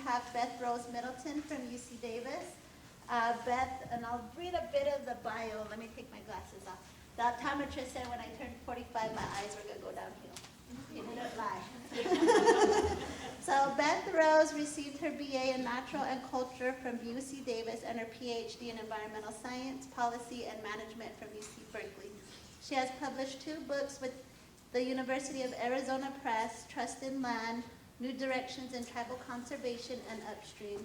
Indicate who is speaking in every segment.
Speaker 1: have Beth Rose Middleton from UC Davis. Beth, and I'll read a bit of the bio. Let me take my glasses off. The optometrist said when I turned 45, my eyes were going to go downhill. He didn't lie. So Beth Rose received her BA in Natural and Culture from UC Davis and her PhD in Environmental Science, Policy, and Management from UC Berkeley. She has published 2 books with the University of Arizona Press, Trust in Land, New Directions in Tribal Conservation and Upstream,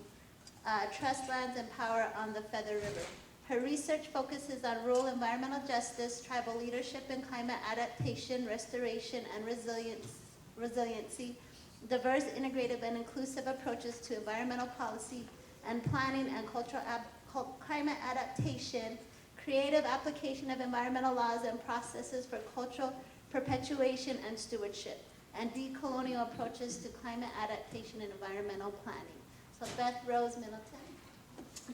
Speaker 1: Trust Lands and Power on the Feather River. Her research focuses on rural environmental justice, tribal leadership and climate adaptation, restoration, and resiliency, diverse, integrative, and inclusive approaches to environmental policy and planning and cultural climate adaptation, creative application of environmental laws and processes for cultural perpetuation and stewardship, and decolonial approaches to climate adaptation and environmental planning. So Beth Rose Middleton.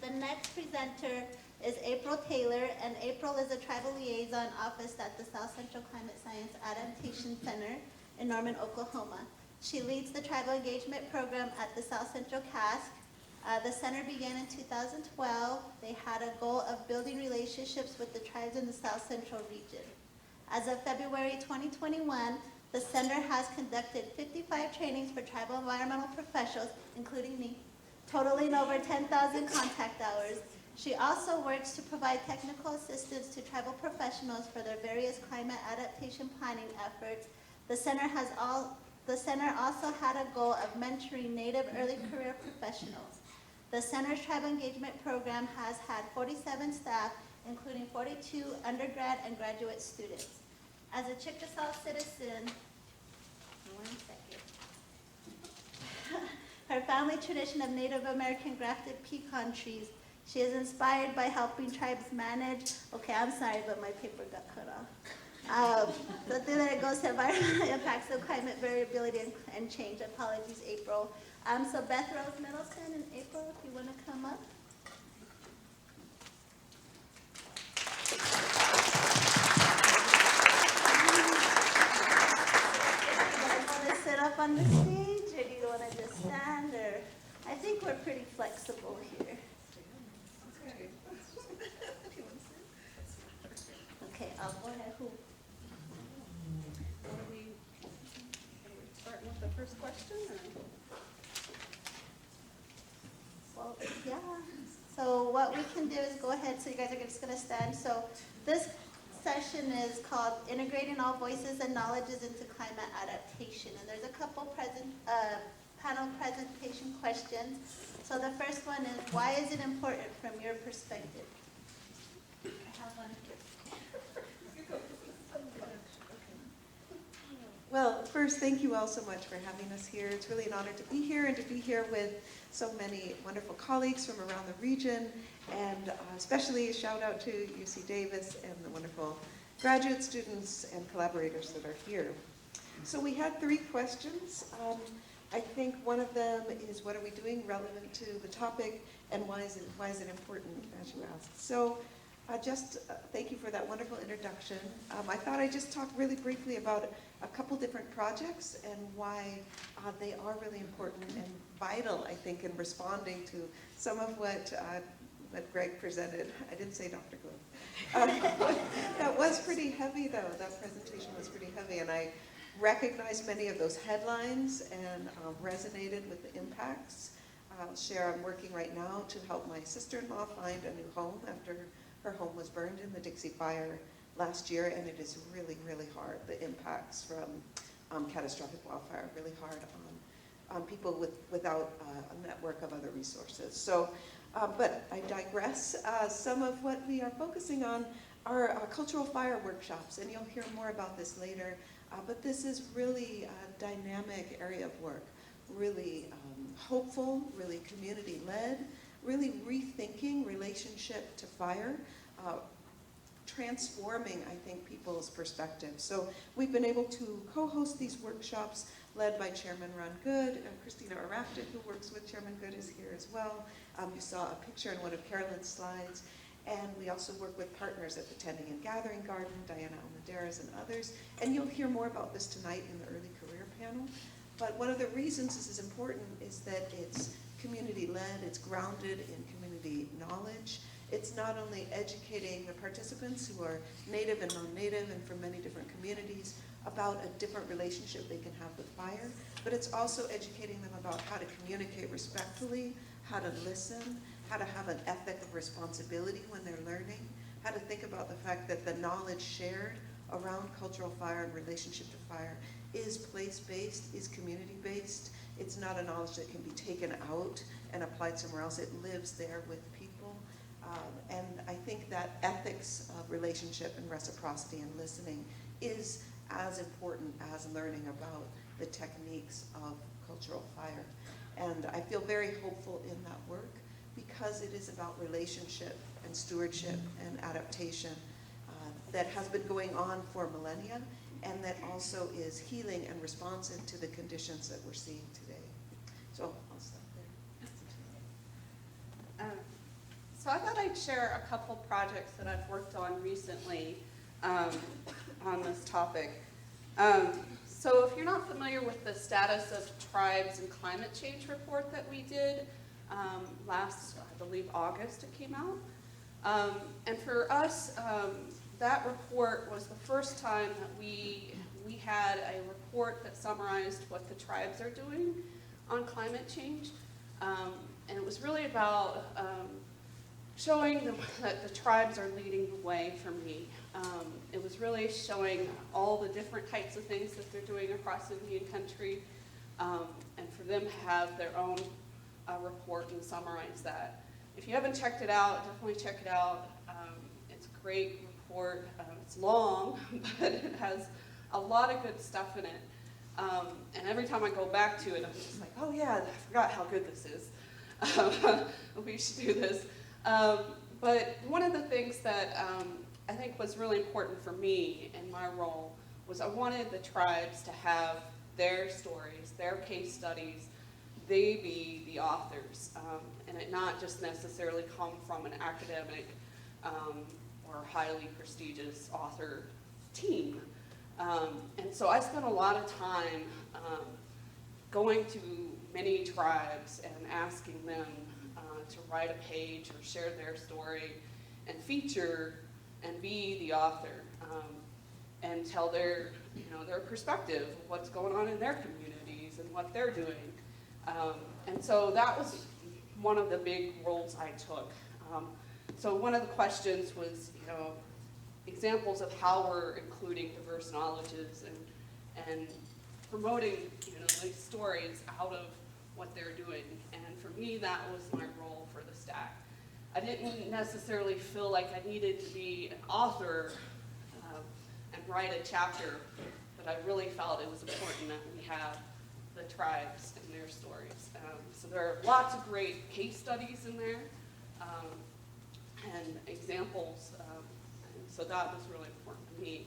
Speaker 1: The next presenter is April Taylor, and April is a tribal liaison office at the South Central Climate Science Adaptation Center in Norman, Oklahoma. She leads the tribal engagement program at the South Central CASC. The center began in 2012. They had a goal of building relationships with the tribes in the South Central region. As of February 2021, the center has conducted 55 trainings for tribal environmental professionals, including me, totaling over 10,000 contact hours. She also works to provide technical assistance to tribal professionals for their various climate adaptation planning efforts. The center also had a goal of mentoring Native early career professionals. The center's tribal engagement program has had 47 staff, including 42 undergrad and graduate students. As a Chickasaw citizen, her family tradition of Native American grafted pecan trees, she is inspired by helping tribes manage, okay, I'm sorry, but my paper got cut off. The thing that it goes to environmental impacts of climate variability and change. Apologies, April. So Beth Rose Middleton and April, if you want to come up. Up on the stage, or do you want to just stand? Or I think we're pretty flexible here. Okay, I'll go ahead. Who?
Speaker 2: Are we starting with the first question?
Speaker 1: Well, yeah. So what we can do is go ahead. So you guys are just going to stand. So this session is called Integrating All Voices and Knowledges into Climate Adaptation. And there's a couple panel presentation questions. So the first one is, why is it important from your perspective? I have one here.
Speaker 3: Well, first, thank you all so much for having us here. It's really an honor to be here and to be here with so many wonderful colleagues from around the region, and especially a shout out to UC Davis and the wonderful graduate students and collaborators that are here. So we had 3 questions. I think one of them is, what are we doing relevant to the topic, and why is it important, as you asked. So thank you for that wonderful introduction. I thought I'd just talk really briefly about a couple different projects and why they are really important and vital, I think, in responding to some of what Greg presented. I didn't say Dr. Glenn. That was pretty heavy, though. That presentation was pretty heavy, and I recognized many of those headlines and resonated with the impacts. I'll share I'm working right now to help my sister-in-law find a new home after her home was burned in the Dixie Fire last year, and it is really, really hard. The impacts from catastrophic wildfire are really hard on people without a network of other resources. So, but I digress. Some of what we are focusing on are cultural fire workshops, and you'll hear more about this later. But this is really a dynamic area of work, really hopeful, really community-led, really rethinking relationship to fire, transforming, I think, people's perspectives. So we've been able to co-host these workshops led by Chairman Ron Good. Christina Arafta, who works with Chairman Good, is here as well. You saw a picture in one of Carolyn's slides. And we also work with partners at the Tending and Gathering Garden, Diana Almaderas and others. And you'll hear more about this tonight in the early career panel. But one of the reasons this is important is that it's community-led, it's grounded in community knowledge. It's not only educating the participants who are native and non-native and from many different communities about a different relationship they can have with fire, but it's also educating them about how to communicate respectfully, how to listen, how to have an ethic of responsibility when they're learning, how to think about the fact that the knowledge shared around cultural fire and relationship to fire is place-based, is community-based. It's not a knowledge that can be taken out and applied somewhere else. It lives there with people. And I think that ethics of relationship and reciprocity and listening is as important as learning about the techniques of cultural fire. And I feel very hopeful in that work because it is about relationship and stewardship and adaptation that has been going on for millennia, and that also is healing and responsive to the conditions that we're seeing today. So I'll stop there.
Speaker 2: So I thought I'd share a couple projects that I've worked on recently on this topic. So if you're not familiar with the status of tribes and climate change report that we did last, I believe, August it came out. And for us, that report was the first time that we had a report that summarized what the tribes are doing on climate change. And it was really about showing them that the tribes are leading the way for me. It was really showing all the different types of things that they're doing across Indian country, and for them to have their own report and summarize that. If you haven't checked it out, definitely check it out. It's a great report. It's long, but it has a lot of good stuff in it. And every time I go back to it, I'm just like, oh yeah, I forgot how good this is. We should do this. But one of the things that I think was really important for me in my role was I wanted the tribes to have their stories, their case studies, they be the authors, and it not just necessarily come from an academic or highly prestigious author team. And so I spent a lot of time going to many tribes and asking them to write a page or share their story and feature and be the author and tell their, their perspective of what's going on in their communities and what they're doing. And so that was one of the big roles I took. So one of the questions was, examples of how we're including diverse knowledges and promoting, these stories out of what they're doing. And for me, that was my role for the stack. I didn't necessarily feel like I needed to be an author and write a chapter, but I really felt it was important that we have the tribes and their stories. So there are lots of great case studies in there and examples. And so that was really important to me,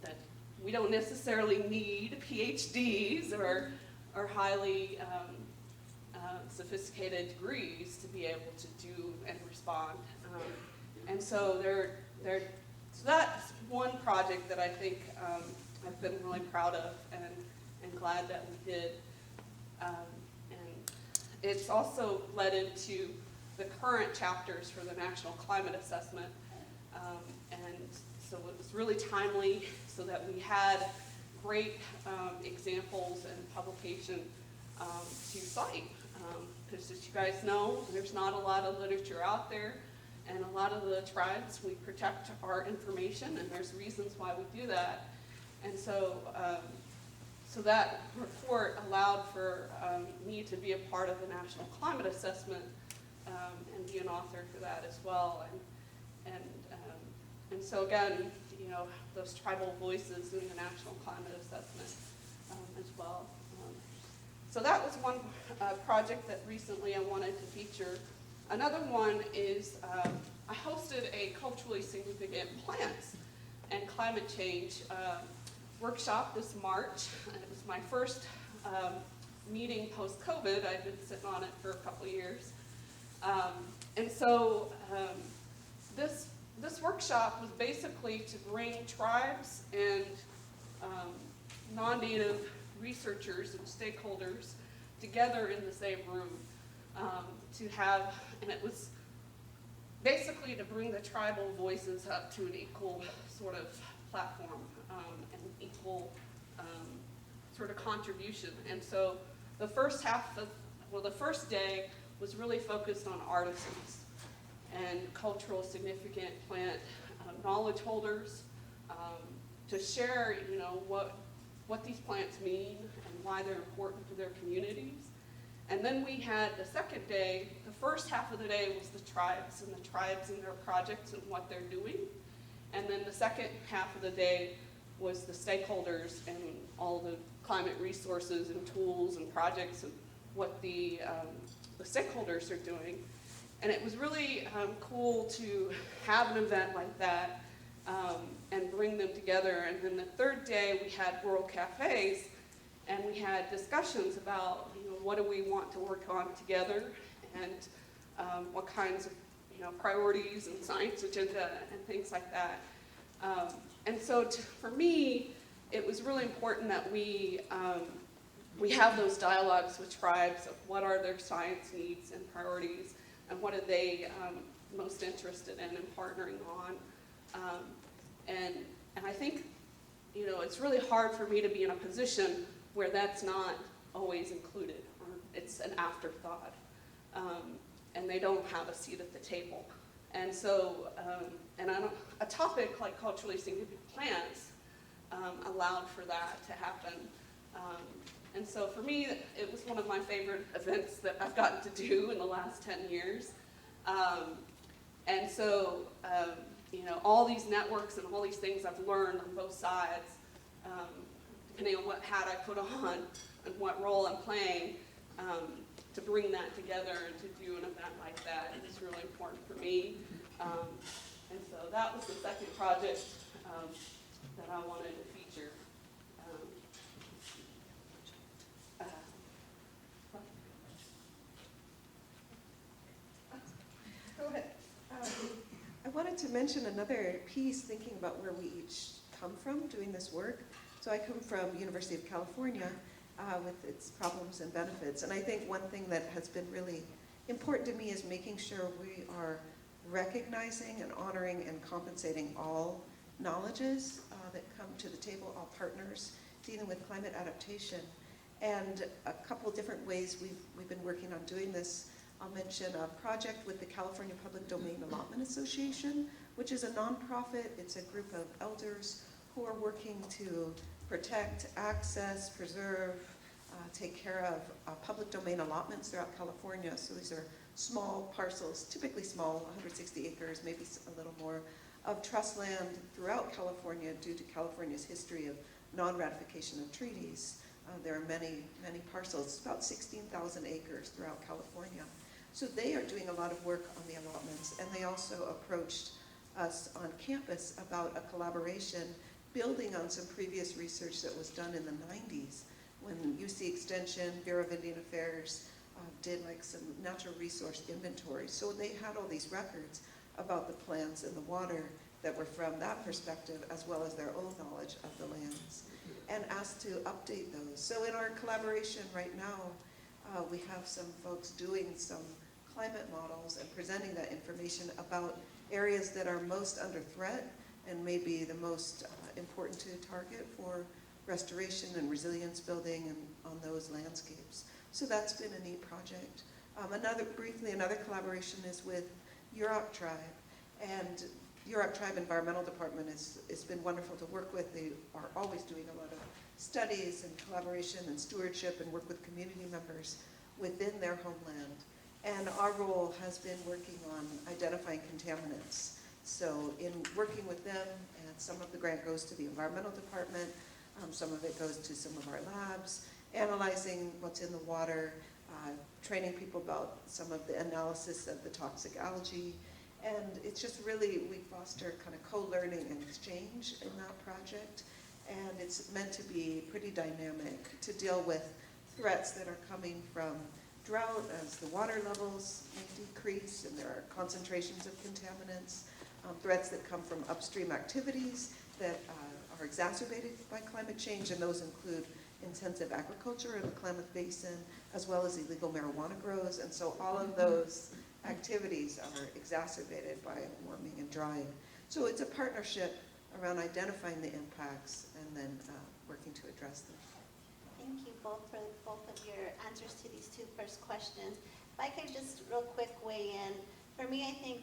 Speaker 2: that we don't necessarily need PhDs or highly sophisticated degrees to be able to do and respond. And so so that's one project that I think I've been really proud of and glad that we did. And it's also led into the current chapters for the National Climate Assessment. And so it was really timely so that we had great examples and publication to cite. Because as you guys know, there's not a lot of literature out there, and a lot of the tribes, we protect our information, and there's reasons why we do that. And so, so that report allowed for me to be a part of the National Climate Assessment and be an author for that as well. And so again, those tribal voices in the National Climate Assessment as well. So that was one project that recently I wanted to feature. Another one is I hosted a culturally significant plants and climate change workshop this March. It was my first meeting post-COVID. I've been sitting on it for a couple of years. And so this workshop was basically to bring tribes and non-native researchers and stakeholders together in the same room to have, and it was basically to bring the tribal voices up to an equal sort of platform, and equal sort of contribution. And so the first day was really focused on artisans and cultural significant plant knowledge holders, to share, you know, what these plants mean and why they're important to their communities. And then we had the second day, the first half of the day was the tribes and their projects and what they're doing. And then the second half of the day was the stakeholders and all the climate resources and tools and projects and what the stakeholders are doing. And it was really cool to have an event like that and bring them together. And then the third day we had rural cafes, and we had discussions about, you know, what do we want to work on together, and what kinds of, you know, priorities and science agenda and things like that. And so for me, it was really important that we have those dialogues with tribes of what are their science needs and priorities, and what are they most interested in and partnering on. And I think, you know, it's really hard for me to be in a position where that's not always included, or it's an afterthought, and they don't have a seat at the table. And so, a topic like culturally significant plants allowed for that to happen. And so for me, it was one of my favorite events that I've gotten to do in the last 10 years. And so, you know, all these networks and all these things I've learned on both sides, depending on what hat I put on and what role I'm playing, to bring that together and to do an event like that is really important for me. And so that was the second project that I wanted to feature.
Speaker 3: Go ahead. I wanted to mention another piece, thinking about where we each come from doing this work. So I come from University of California with its problems and benefits. And I think one thing that has been really important to me is making sure we are recognizing and honoring and compensating all knowledges that come to the table, all partners dealing with climate adaptation. And a couple different ways we've been working on doing this. I'll mention a project with the California Public Domain Allotment Association, which is a nonprofit. It's a group of elders who are working to protect, access, preserve, take care of public domain allotments throughout California. So these are small parcels, typically small, 160 acres, maybe a little more, of trust land throughout California due to California's history of non-ratification of treaties. There are many, many parcels, about 16,000 acres throughout California. So they are doing a lot of work on the allotments, and they also approached us on campus about a collaboration building on some previous research that was done in the 90s when UC Extension, Bureau of Indian Affairs did like some natural resource inventory. So they had all these records about the plants and the water that were from that perspective, as well as their own knowledge of the lands, and asked to update those. So in our collaboration right now, we have some folks doing some climate models and presenting that information about areas that are most under threat and maybe the most important to target for restoration and resilience building and on those landscapes. So that's been a neat project. Another collaboration is with Yurok Tribe, and Yurok Tribe Environmental Department it's been wonderful to work with. They are always doing a lot of studies and collaboration and stewardship and work with community members within their homeland. And our role has been working on identifying contaminants. So in working with them, and some of the grant goes to the environmental department, some of it goes to some of our labs, analyzing what's in the water, training people about some of the analysis of the toxic algae. And it's just really, we foster kind of co-learning and exchange in that project. And it's meant to be pretty dynamic to deal with threats that are coming from drought as the water levels may decrease and there are concentrations of contaminants, threats that come from upstream activities that are exacerbated by climate change, and those include intensive agriculture in the Klamath Basin, as well as illegal marijuana grows. And so all of those activities are exacerbated by warming and drying. So it's a partnership around identifying the impacts and then working to address them.
Speaker 1: Thank you both for both of your answers to these two first questions. If I could just real quick weigh in. For me, I think,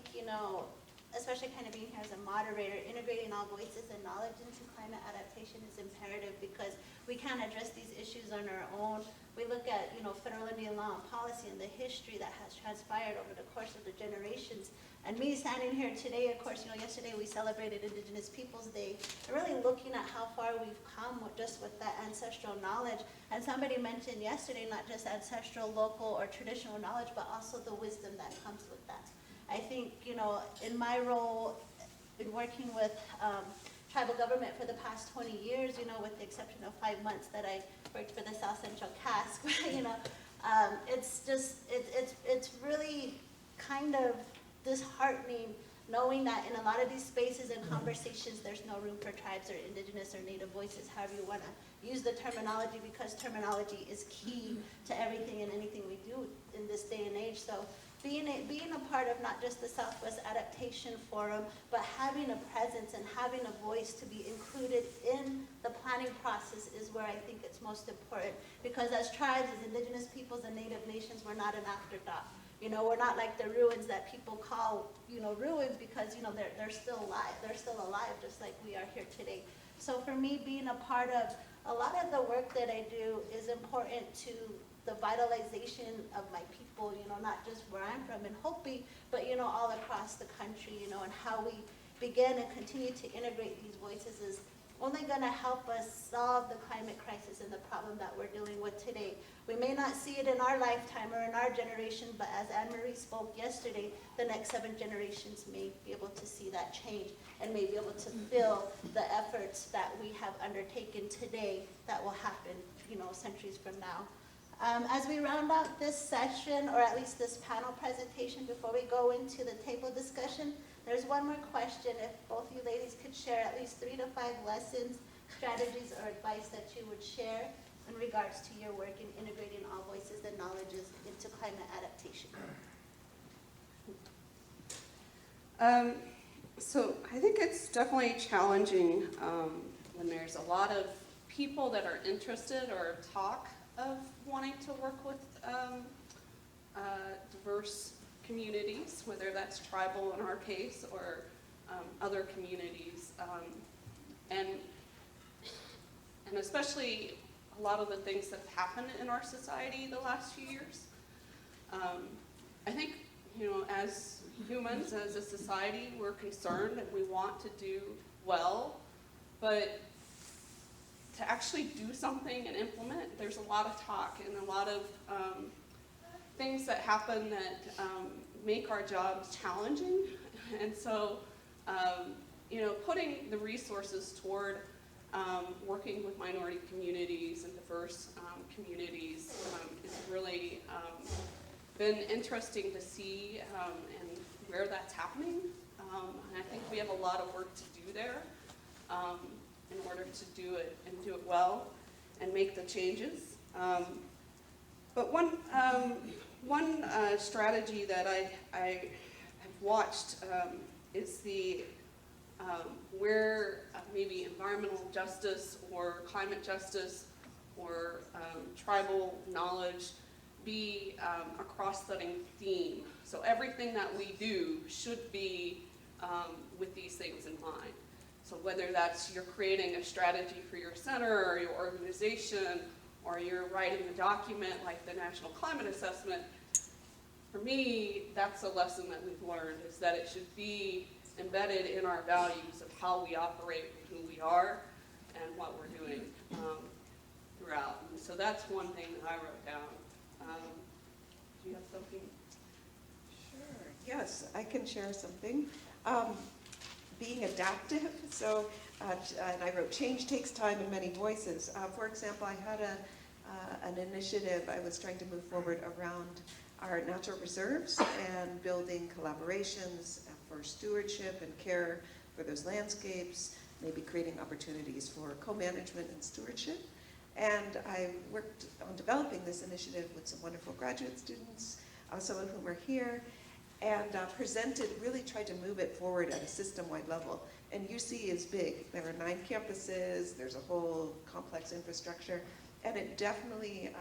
Speaker 1: especially kind of being here as a moderator, integrating all voices and knowledge into climate adaptation is imperative because we can't address these issues on our own. We look at, federal Indian law and policy and the history that has transpired over the course of the generations. And me standing here today, of course, yesterday we celebrated Indigenous Peoples Day, and really looking at how far we've come just with that ancestral knowledge. And somebody mentioned yesterday, not just ancestral, local, or traditional knowledge, but also the wisdom that comes with that. I think, in my role in working with tribal government for the past 20 years, with the exception of 5 months that I worked for the South Central CASC, it's really kind of disheartening knowing that in a lot of these spaces and conversations, there's no room for tribes or indigenous or native voices, however you want to use the terminology, because terminology is key to everything and anything we do in this day and age. So being a part of not just the Southwest Adaptation Forum, but having a presence and having a voice to be included in the planning process is where I think it's most important. Because as tribes, as indigenous peoples and native nations, we're not an afterthought. We're not like the ruins that people call, ruins because, they're still alive. They're still alive just like we are here today. So for me, being a part of a lot of the work that I do is important to the vitalization of my people, not just where I'm from in Hopi, but, all across the country, and how we begin and continue to integrate these voices is only going to help us solve the climate crisis and the problem that we're dealing with today. We may not see it in our lifetime or in our generation, but as Anne-Marie spoke yesterday, the next 7 generations may be able to see that change and may be able to feel the efforts that we have undertaken today that will happen, centuries from now. As we round out this session, or at least this panel presentation, before we go into the table discussion, there's one more question. If both you ladies could share at least 3 to 5 lessons, strategies, or advice that you would share in regards to your work in integrating all voices and knowledges into climate adaptation.
Speaker 2: So I think it's definitely challenging when there's a lot of people that are interested or talk of wanting to work with diverse communities, whether that's tribal in our case or other communities, and especially a lot of the things that have happened in our society the last few years. I think, as humans, as a society, we're concerned and we want to do well, but to actually do something and implement, there's a lot of talk and a lot of things that happen that make our jobs challenging. And so, putting the resources toward working with minority communities and diverse communities is really been interesting to see and where that's happening. And I think we have a lot of work to do there in order to do it and do it well and make the changes. But one strategy that I have watched is the where maybe environmental justice or climate justice or tribal knowledge be a cross-cutting theme. So everything that we do should be with these things in mind. So whether that's you're creating a strategy for your center or your organization, or you're writing a document like the National Climate Assessment, for me, that's a lesson that we've learned, is that it should be embedded in our values of how we operate, who we are, and what we're doing throughout. And so that's one thing that I wrote down. Do you have something?
Speaker 3: Sure. Yes, I can share something. Being adaptive. So, and I wrote, change takes time and many voices. For example, I had an initiative I was trying to move forward around our natural reserves and building collaborations for stewardship and care for those landscapes, maybe creating opportunities for co-management and stewardship. And I worked on developing this initiative with some wonderful graduate students, some of whom are here, and really tried to move it forward at a system-wide level. And UC is big. There are 9 campuses, there's a whole complex infrastructure, and it definitely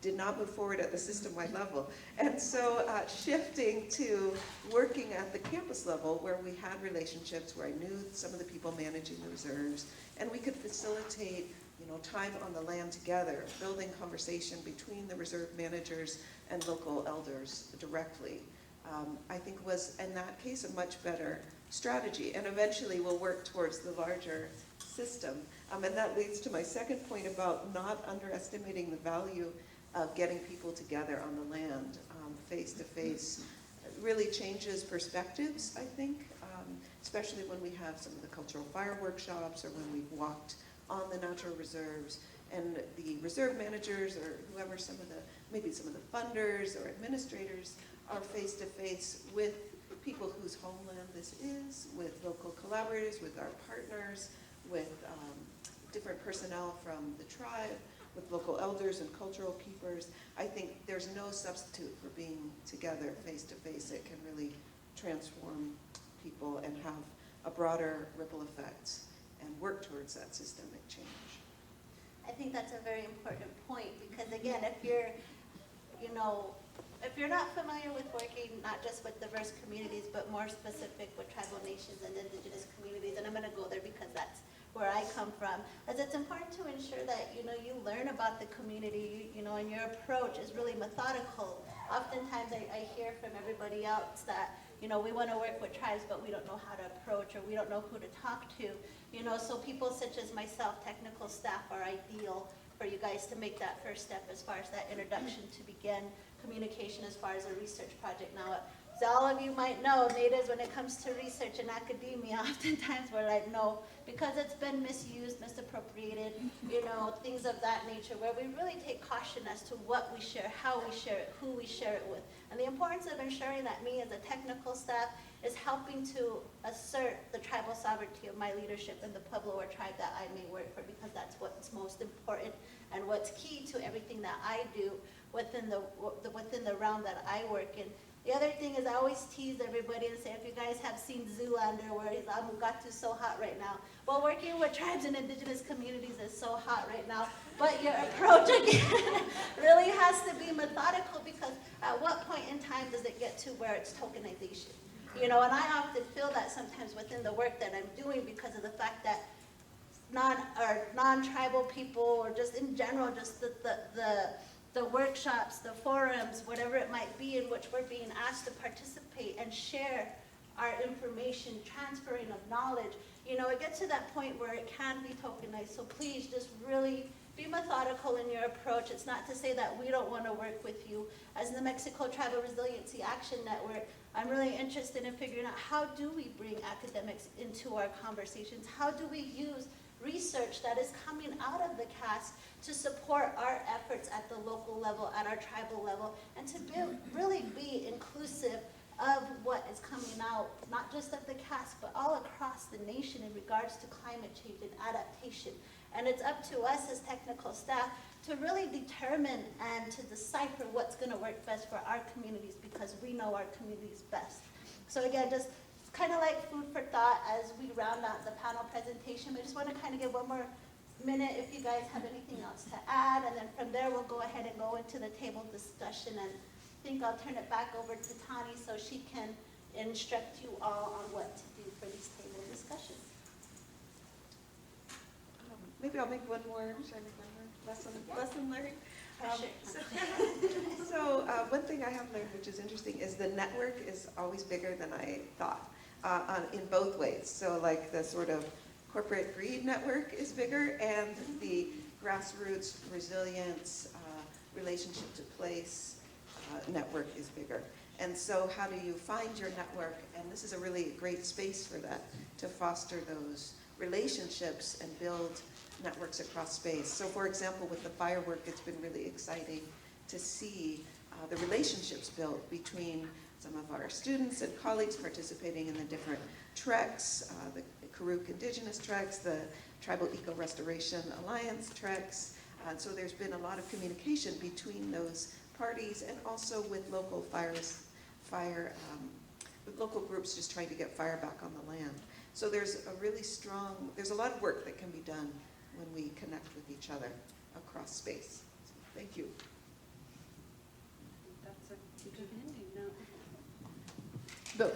Speaker 3: did not move forward at the system-wide level. And so shifting to working at the campus level where we had relationships, where I knew some of the people managing the reserves, and we could facilitate time on the land together, building conversation between the reserve managers and local elders directly, I think was, in that case, a much better strategy. And eventually we'll work towards the larger system. And that leads to my second point about not underestimating the value of getting people together on the land, face to face. It really changes perspectives, I think, especially when we have some of the cultural fire workshops or when we've walked on the natural reserves, and the reserve managers or whoever, maybe some of the funders or administrators are face to face with people whose homeland this is, with local collaborators, with our partners, with different personnel from the tribe, with local elders and cultural keepers. I think there's no substitute for being together face to face. It can really transform people and have a broader ripple effect and work towards that systemic change.
Speaker 1: I think that's a very important point because again, if you're not familiar with working not just with diverse communities, but more specific with tribal nations and indigenous communities, and I'm going to go there because that's where I come from, is it's important to ensure that you learn about the community, and your approach is really methodical. Oftentimes I hear from everybody else that we want to work with tribes, but we don't know how to approach or we don't know who to talk to. So people such as myself, technical staff, are ideal for you guys to make that first step as far as that introduction to begin communication as far as a research project. Now, as all of you might know, natives, when it comes to research and academia, oftentimes we're like, no, because it's been misused, misappropriated, things of that nature, where we really take caution as to what we share, how we share it, who we share it with. And the importance of ensuring that me as a technical staff is helping to assert the tribal sovereignty of my leadership in the Pueblo or tribe that I may work for, because that's what's most important and what's key to everything that I do within the realm that I work in. The other thing is I always tease everybody and say, if you guys have seen Zoolander, where he's Amugatu's so hot right now. Well, working with tribes and indigenous communities is so hot right now, but your approach again really has to be methodical, because at what point in time does it get to where it's tokenization? And I often feel that sometimes within the work that I'm doing, because of the fact that non-tribal people, or just in general, just the workshops, the forums, whatever it might be, in which we're being asked to participate and share our information, transferring of knowledge, it gets to that point where it can be tokenized. So please just really be methodical in your approach. It's not to say that we don't want to work with you. As the Mexico Tribal Resiliency Action Network, I'm really interested in figuring out, how do we bring academics into our conversations? How do we use research that is coming out of the CASC to support our efforts at the local level, at our tribal level, and to really be inclusive of what is coming out, not just of the CASC, but all across the nation in regards to climate change and adaptation. And it's up to us as technical staff to really determine and to decipher what's going to work best for our communities, because we know our communities best. So again, just kind of like food for thought as we round out the panel presentation. I just want to kind of give one more minute if you guys have anything else to add, and then from there we'll go ahead and go into the table discussion. And I think I'll turn it back over to Tani so she can instruct you all on what to do for these table discussions.
Speaker 3: Maybe I'll make one more. Should I make one more lesson learned?
Speaker 1: Sure.
Speaker 3: So one thing I have learned, which is interesting, is the network is always bigger than I thought, in both ways. So like the sort of corporate greed network is bigger, and the grassroots resilience, relationship to place network is bigger. And so how do you find your network? And this is a really great space for that, to foster those relationships and build networks across space. So for example, with the firework, it's been really exciting to see the relationships built between some of our students and colleagues participating in the different treks, the Karuk Indigenous treks, the Tribal Eco Restoration Alliance treks, So there's been a lot of communication between those parties and also with local with local groups just trying to get fire back on the land. So there's a lot of work that can be done when we connect with each other across space. So thank you.
Speaker 2: That's a good ending note.
Speaker 4: Bill.